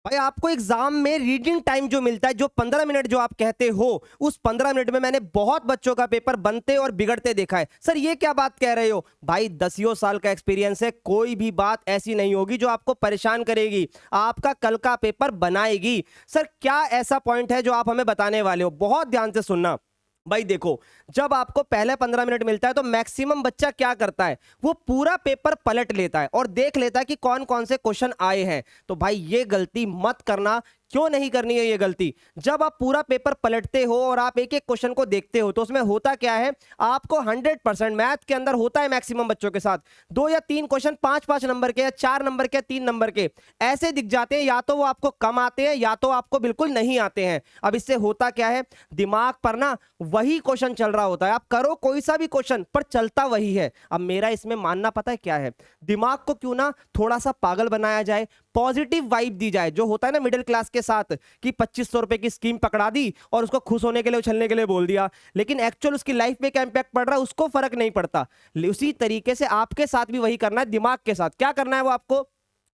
भाई आपको एग्जाम में रीडिंग टाइम जो मिलता है, जो 15 मिनट जो आप कहते हो, उस 15 मिनट में मैंने बहुत बच्चों का पेपर बनते और बिगड़ते देखा है। सर ये क्या बात कह रहे हो? भाई 10 साल का एक्सपीरियंस है, कोई भी बात ऐसी नहीं होगी जो आपको परेशान करेगी, आपका कल का पेपर बनाएगी। सर क्या ऐसा पॉइंट है जो आप हमें बताने वाले हो? बहुत ध्यान से सुनना। भाई देखो, जब आपको पहले 15 मिनट मिलता है तो मैक्सिमम बच्चा क्या करता है, वो पूरा पेपर पलट लेता है और देख लेता है कि कौन कौन से क्वेश्चन आए हैं। तो भाई ये गलती मत करना। क्यों नहीं करनी है ये गलती? जब आप पूरा पेपर पलटते हो और आप एक एक क्वेश्चन को देखते हो तो उसमें होता क्या है, आपको 100% मैथ के अंदर होता है मैक्सिमम बच्चों के साथ, 2 या 3 क्वेश्चन 5-5 नंबर के या 4 नंबर के 3 नंबर के ऐसे दिख जाते हैं। या तो वो आपको कम आते हैं या तो आपको बिल्कुल नहीं आते हैं। अब इससे होता क्या है, दिमाग पर ना वही क्वेश्चन चल रहा होता है। आप करो कोई सा भी क्वेश्चन पर चलता वही है। अब मेरा इसमें मानना पता है क्या है, दिमाग को क्यों ना थोड़ा सा पागल बनाया जाए, पॉजिटिव वाइब दी जाए। जो होता है ना मिडिल क्लास के साथ कि 2500 रुपए की स्कीम पकड़ा दी और उसको खुश होने के लिए उछलने के लिए बोल दिया, लेकिन एक्चुअल उसकी लाइफ पे क्या इंपैक्ट पड़ रहा है उसको फर्क नहीं पड़ता। उसी तरीके से आपके साथ भी वही करना है। दिमाग के साथ क्या करना है वो आपको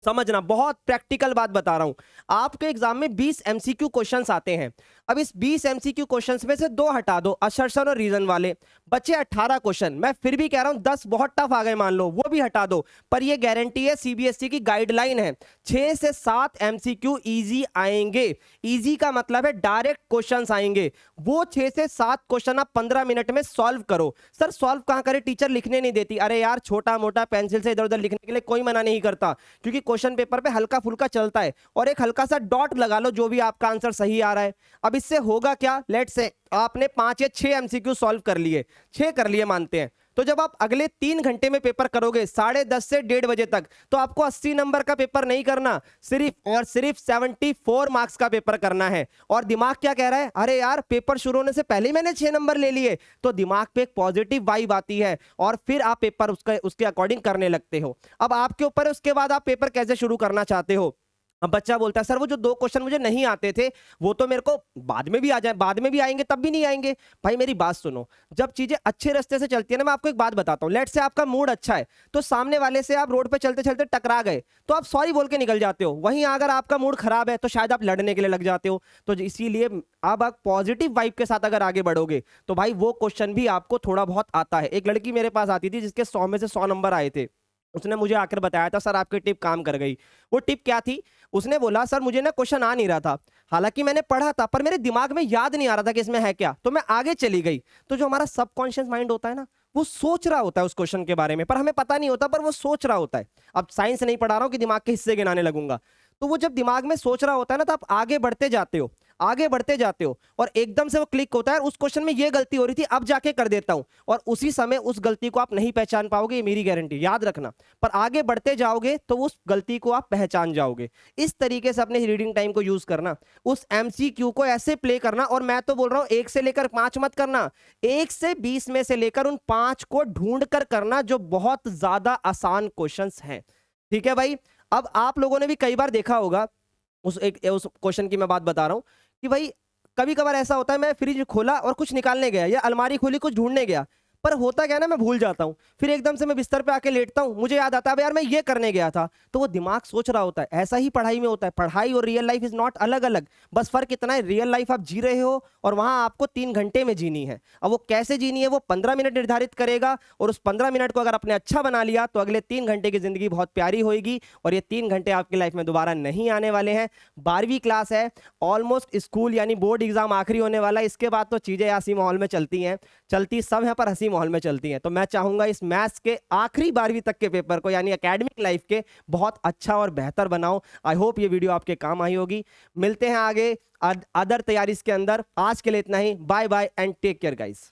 समझना। बहुत प्रैक्टिकल बात बता रहा हूं। आपके एग्जाम में 20 एमसीक्यू क्वेश्चंस आते हैं। अब इस 20 एमसीक्यू क्वेश्चंस में से 2 हटा दो, असर्शन और रीजन वाले, बचे 18 क्वेश्चन। मैं फिर भी कह रहा हूं 10 बहुत टफ आ गए मान लो, वो भी हटा दो। पर ये गारंटी है, सीबीएसई की गाइडलाइन है, 6 से 7 एमसीक्यू इजी आएंगे। इजी का मतलब है डायरेक्ट क्वेश्चंस आएंगे। वो 6 से 7 क्वेश्चन आप 15 मिनट में सॉल्व करो। सर सॉल्व कहां करें, टीचर लिखने नहीं देती। अरे यार छोटा मोटा पेंसिल से इधर उधर लिखने के लिए कोई मना नहीं करता, क्योंकि क्वेश्चन पेपर पे हल्का फुल्का चलता है और एक हल्का सा डॉट लगा लो जो भी आपका आंसर सही आ रहा है। अब इससे होगा क्या, लेट से आपने 5 या 6 एमसीक्यू सॉल्व कर लिए, 6 कर लिए मानते हैं, तो जब आप अगले 3 घंटे में पेपर करोगे 10:30 से 1:30 बजे तक, तो आपको 80 नंबर का पेपर नहीं करना, सिर्फ और सिर्फ 74 मार्क्स का पेपर करना है। और दिमाग क्या कह रहा है, अरे यार पेपर शुरू होने से पहले ही मैंने 6 नंबर ले लिए। तो दिमाग पे एक पॉजिटिव वाइब आती है और फिर आप पेपर उसके अकॉर्डिंग करने लगते हो। अब आपके ऊपर है उसके बाद आप पेपर कैसे शुरू करना चाहते हो। अब बच्चा बोलता है सर वो जो 2 क्वेश्चन मुझे नहीं आते थे वो तो मेरे को बाद में भी आ जाए, बाद में भी आएंगे तब भी नहीं आएंगे। भाई मेरी बात सुनो, जब चीजें अच्छे रास्ते से चलती है ना, मैं आपको एक बात बताता हूं। लेट से आपका मूड अच्छा है तो सामने वाले से आप रोड पे चलते चलते टकरा गए तो आप सॉरी बोल के निकल जाते हो। वहीं अगर आपका मूड खराब है तो शायद आप लड़ने के लिए लग जाते हो। तो इसीलिए अब आप पॉजिटिव वाइब के साथ अगर आगे बढ़ोगे तो भाई वो क्वेश्चन भी आपको थोड़ा बहुत आता है। एक लड़की मेरे पास आती थी जिसके 100 में से 100 नंबर आए थे। उसने मुझे आकर बताया था सर आपकी टिप काम कर गई। वो टिप क्या थी, उसने बोला सर मुझे ना क्वेश्चन आ नहीं रहा था, हालांकि मैंने पढ़ा था पर मेरे दिमाग में याद नहीं आ रहा था कि इसमें है क्या, तो मैं आगे चली गई। तो जो हमारा सबकॉन्शियस माइंड होता है ना, वो सोच रहा होता है उस क्वेश्चन के बारे में, पर हमें पता नहीं होता, पर वो सोच रहा होता है। अब साइंस नहीं पढ़ा रहा हूं कि दिमाग के हिस्से गिनाने लगूंगा। तो वो जब दिमाग में सोच रहा होता है ना, तो आप आगे बढ़ते जाते हो, आगे बढ़ते जाते हो और एकदम से वो क्लिक होता है, उस क्वेश्चन में ये गलती हो रही थी अब जाके कर देता हूं, और उसी समय उस गलती को आप नहीं पहचान पाओगे, ये मेरी गारंटी, याद रखना। पर आगे बढ़ते जाओगे तो उस गलती को आप पहचान जाओगे। इस तरीके से अपने रीडिंग टाइम को यूज करना, उस एमसीक्यू को ऐसे प्ले करना। और मैं तो बोल रहा हूं 1 से लेकर 5 मत करना, 1 से 20 में से लेकर उन 5 को ढूंढ कर करना जो बहुत ज्यादा आसान क्वेश्चंस हैं। ठीक है भाई। अब आप लोगों ने भी कई बार देखा होगा, उस क्वेश्चन की मैं बात बता रहा हूं कि भाई कभी कभार ऐसा होता है, मैं फ्रिज खोला और कुछ निकालने गया या अलमारी खोली कुछ ढूंढने गया, पर होता क्या है ना, मैं भूल जाता हूं। फिर एकदम से मैं बिस्तर पे आके लेटता हूं, मुझे याद आता है यार मैं ये करने गया था। तो वो दिमाग सोच रहा होता है। ऐसा ही पढ़ाई में होता है, पढ़ाई और रियल लाइफ इज नॉट अलग अलग, बस फर्क इतना है रियल लाइफ आप जी रहे हो और वहां आपको 3 घंटे में जीनी है। अब वो कैसे जीनी है वो 15 मिनट निर्धारित करेगा, और उस 15 मिनट को अगर आपने अच्छा बना लिया तो अगले 3 घंटे की जिंदगी बहुत प्यारी होगी। और ये 3 घंटे आपकी लाइफ में दोबारा नहीं आने वाले हैं। 12वीं क्लास है, ऑलमोस्ट स्कूल यानी बोर्ड एग्जाम आखिरी होने वाला है। इसके बाद तो चीजें हंसी माहौल में चलती हैं, चलती सब है पर हंसी माहौल में चलती हैं। तो मैं चाहूंगा इस मैथ्स के आखिरी 12वीं तक के पेपर को यानी एकेडमिक लाइफ के बहुत अच्छा और बेहतर बनाओ। आई होप ये वीडियो आपके काम आई होगी। मिलते हैं आगे अदर तैयारी के अंदर। आज के लिए इतना ही, bye bye and take care guys.